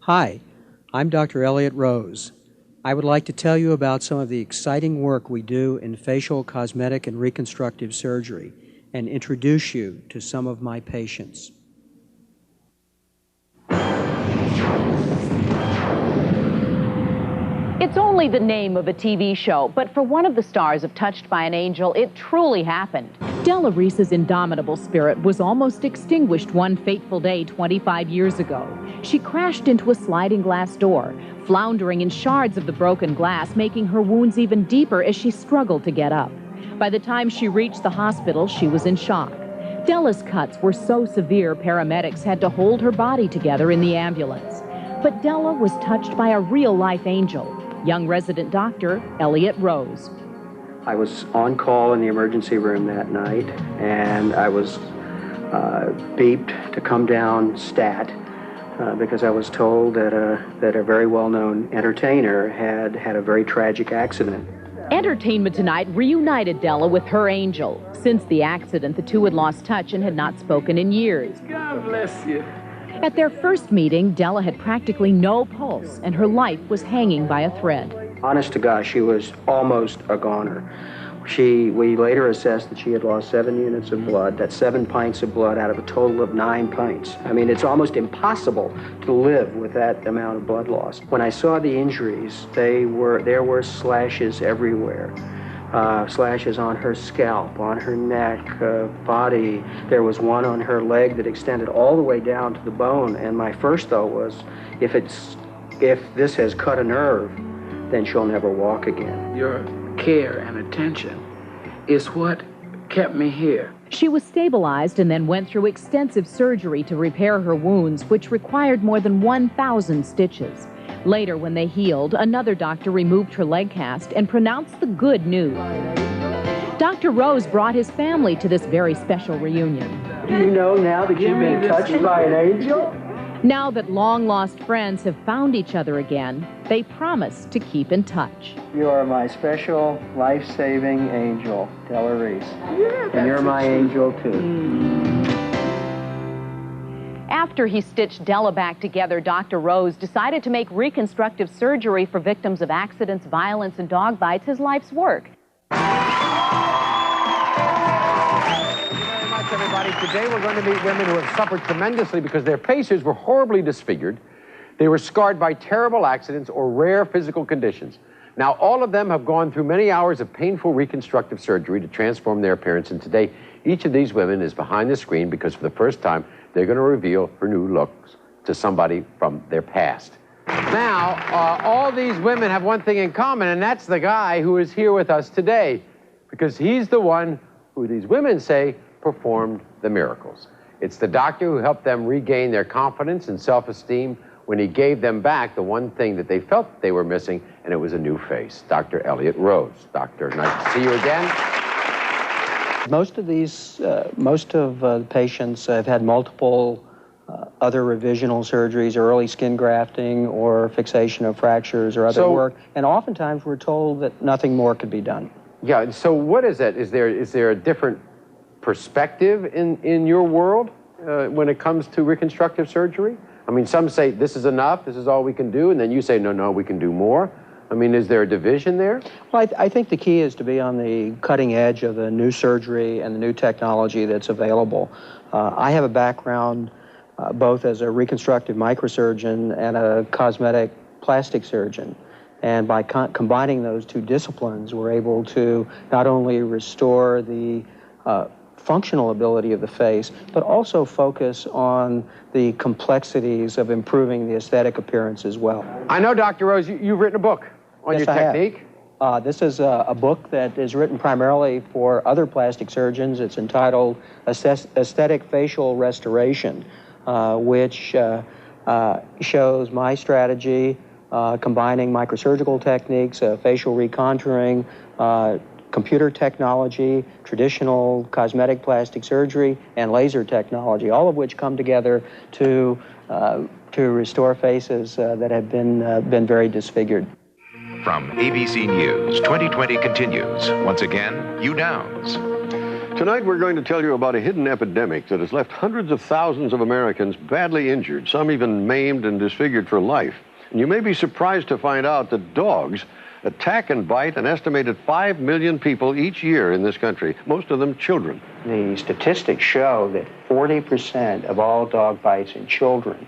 Hi, I'm Dr. Elliott Rose. I would like to tell you about some of the exciting work we do in facial, cosmetic, and reconstructive surgery and introduce you to some of my patients. It's only the name of a TV show, but for one of the stars of Touched by an Angel, it truly happened. Della Reese's indomitable spirit was almost extinguished one fateful day 25 years ago. She crashed into a sliding glass door, floundering in shards of the broken glass, making her wounds even deeper as she struggled to get up. By the time she reached the hospital, she was in shock. Della's cuts were so severe, paramedics had to hold her body together in the ambulance. But Della was touched by a real-life angel, young resident doctor Elliott Rose. I was on call in the emergency room that night, and I was beeped to come down stat because I was told that a very well-known entertainer had a very tragic accident. Entertainment Tonight reunited Della with her angel. Since the accident, the two had lost touch and had not spoken in years. God bless you. At their first meeting, Della had practically no pulse, and her life was hanging by a thread. Honest to God, she was almost a goner. We later assessed that she had lost 7 units of blood. That's 7 pints of blood out of a total of 9 pints. I mean, it's almost impossible to live with that amount of blood loss. When I saw the injuries, there were slashes everywhere. Slashes on her scalp, on her neck, body. There was one on her leg that extended all the way down to the bone, and my first thought was, if this has cut a nerve, then she'll never walk again. Your care and attention is what kept me here. She was stabilized and then went through extensive surgery to repair her wounds, which required more than 1,000 stitches. Later, when they healed, another doctor removed her leg cast and pronounced the good news. Dr. Rose brought his family to this very special reunion. Do you know now that you've been touched by an angel? Now that long-lost friends have found each other again, they promise to keep in touch. You are my special, life-saving angel, Della Reese. Yeah, and you're my angel, too. After he stitched Della back together, Dr. Rose decided to make reconstructive surgery for victims of accidents, violence, and dog bites his life's work. Everybody. Today we're going to meet women who have suffered tremendously because their faces were horribly disfigured. They were scarred by terrible accidents or rare physical conditions. Now, all of them have gone through many hours of painful reconstructive surgery to transform their appearance, and today each of these women is behind the screen because for the first time they're going to reveal her new looks to somebody from their past. Now, all these women have one thing in common, and that's the guy who is here with us today, because he's the one who these women say performed the miracles. It's the doctor who helped them regain their confidence and self-esteem when he gave them back the one thing that they felt they were missing, and it was a new face. Dr. Elliott Rose. Doctor, nice to see you again. Most of the patients have had multiple other revisional surgeries, or early skin grafting, or fixation of fractures, or other work, and oftentimes we're told that nothing more could be done. Yeah, so what is that? Is there a different perspective in your world when it comes to reconstructive surgery? I mean, some say this is enough, this is all we can do, and then you say, no, we can do more. I mean, is there a division there? Well, I think the key is to be on the cutting edge of the new surgery and the new technology that's available. I have a background both as a reconstructive microsurgeon and a cosmetic plastic surgeon. And by combining those two disciplines, we're able to not only restore the functional ability of the face, but also focus on the complexities of improving the aesthetic appearance as well. I know, Dr. Rose, you've written a book on your technique. This is a book that is written primarily for other plastic surgeons. It's entitled Aesthetic Facial Restoration, which shows my strategy combining microsurgical techniques, facial recontouring, computer technology, traditional cosmetic plastic surgery, and laser technology, all of which come together to restore faces that have been very disfigured. From ABC News, 2020 continues. Once again, Hugh Downs. Tonight we're going to tell you about a hidden epidemic that has left hundreds of thousands of Americans badly injured, some even maimed and disfigured for life. And you may be surprised to find out that dogs attack and bite an estimated 5 million people each year in this country, most of them children. The statistics show that 40% of all dog bites in children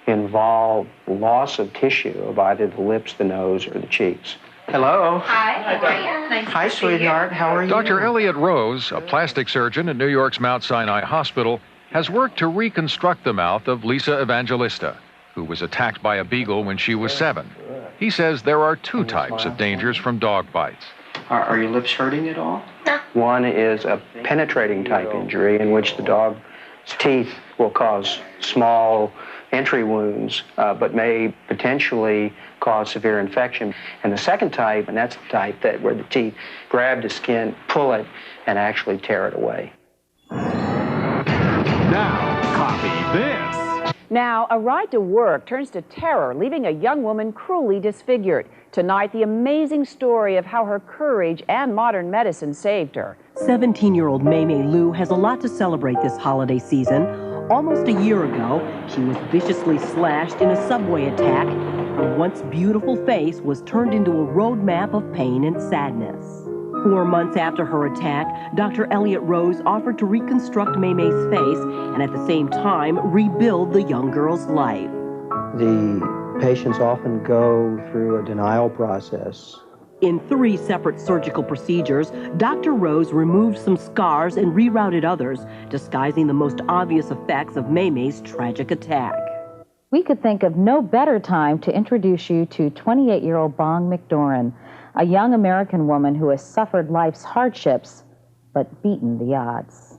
involve loss of tissue of either the lips, the nose, or the cheeks. Hello. Hi, how are you? Nice Hi, sweetheart. How are you? Dr. Elliot Rose, a plastic surgeon at New York's Mount Sinai Hospital, has worked to reconstruct the mouth of Lisa Evangelista, who was attacked by a beagle when she was 7. He says there are 2 types of dangers from dog bites. Are your lips hurting at all? No. One is a penetrating type injury in which the dog's teeth will cause small entry wounds, but may potentially cause severe infection. And the second type, and that's the type that where the teeth grab the skin, pull it, and actually tear it away. Now, copy this. Now, a ride to work turns to terror, leaving a young woman cruelly disfigured. Tonight, the amazing story of how her courage and modern medicine saved her. 17-year-old Maymay Liu has a lot to celebrate this holiday season. Almost a year ago, she was viciously slashed in a subway attack. Her once beautiful face was turned into a roadmap of pain and sadness. 4 months after her attack, Dr. Elliot Rose offered to reconstruct Maymay's face and at the same time rebuild the young girl's life. The patients often go through a denial process. In 3 separate surgical procedures, Dr. Rose removed some scars and rerouted others, disguising the most obvious effects of Maymay's tragic attack. We could think of no better time to introduce you to 28-year-old Bong McDoran, a young American woman who has suffered life's hardships, but beaten the odds.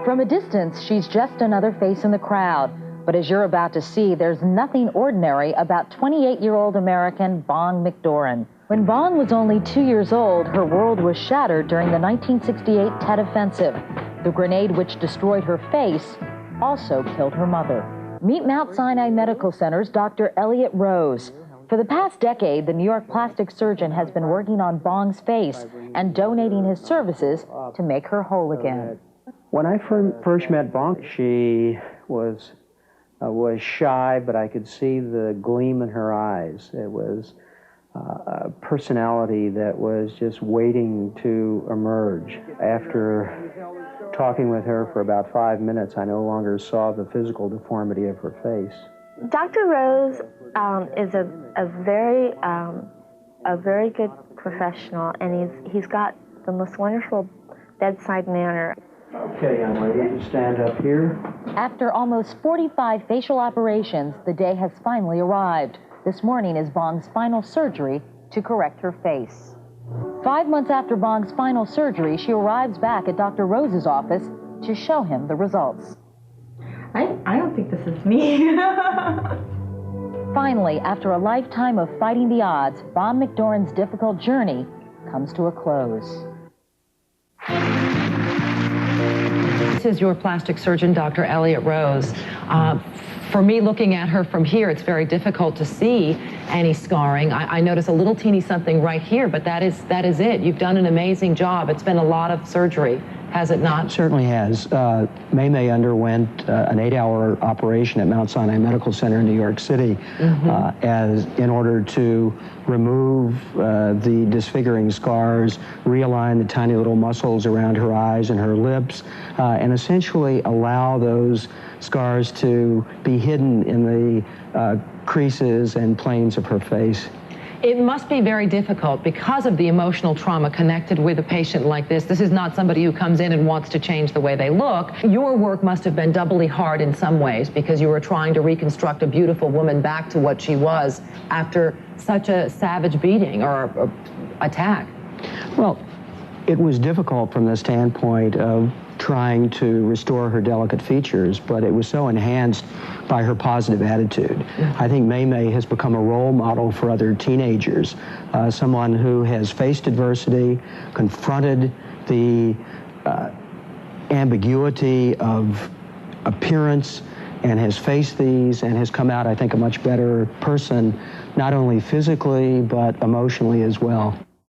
From a distance, she's just another face in the crowd. But as you're about to see, there's nothing ordinary about 28-year-old American Bong McDoran. When Bong was only 2 years old, her world was shattered during the 1968 Tet Offensive. The grenade which destroyed her face also killed her mother. Meet Mount Sinai Medical Center's Dr. Elliot Rose. For the past decade, the New York plastic surgeon has been working on Bong's face and donating his services to make her whole again. When I first met Bong, she was shy, but I could see the gleam in her eyes. It was a personality that was just waiting to emerge. After talking with her for about 5 minutes, I no longer saw the physical deformity of her face. Dr. Rose is a very good professional, and he's got the most wonderful bedside manner. Okay, young lady, you stand up here. After almost 45 facial operations, the day has finally arrived. This morning is Bong's final surgery to correct her face. 5 months after Bong's final surgery, she arrives back at Dr. Rose's office to show him the results. I don't think this is me. Finally, after a lifetime of fighting the odds, Bong McDoran's difficult journey comes to a close. This is your plastic surgeon, Dr. Elliot Rose. For me, looking at her from here, it's very difficult to see any scarring. I notice a little teeny something right here, but that is it. You've done an amazing job. It's been a lot of surgery, has it not? It certainly has. Maymay underwent an 8-hour operation at Mount Sinai Medical Center in New York City in order to remove the disfiguring scars, realign the tiny little muscles around her eyes and her lips, and essentially allow those scars to be hidden in the creases and planes of her face. It must be very difficult because of the emotional trauma connected with a patient like this. This is not somebody who comes in and wants to change the way they look. Your work must have been doubly hard in some ways because you were trying to reconstruct a beautiful woman back to what she was after such a savage beating or attack. Well, it was difficult from the standpoint of trying to restore her delicate features, but it was so enhanced by her positive attitude. I think Maymay has become a role model for other teenagers, someone who has faced adversity, confronted the ambiguity of appearance, and has faced these and has come out, I think, a much better person, not only physically, but emotionally as well.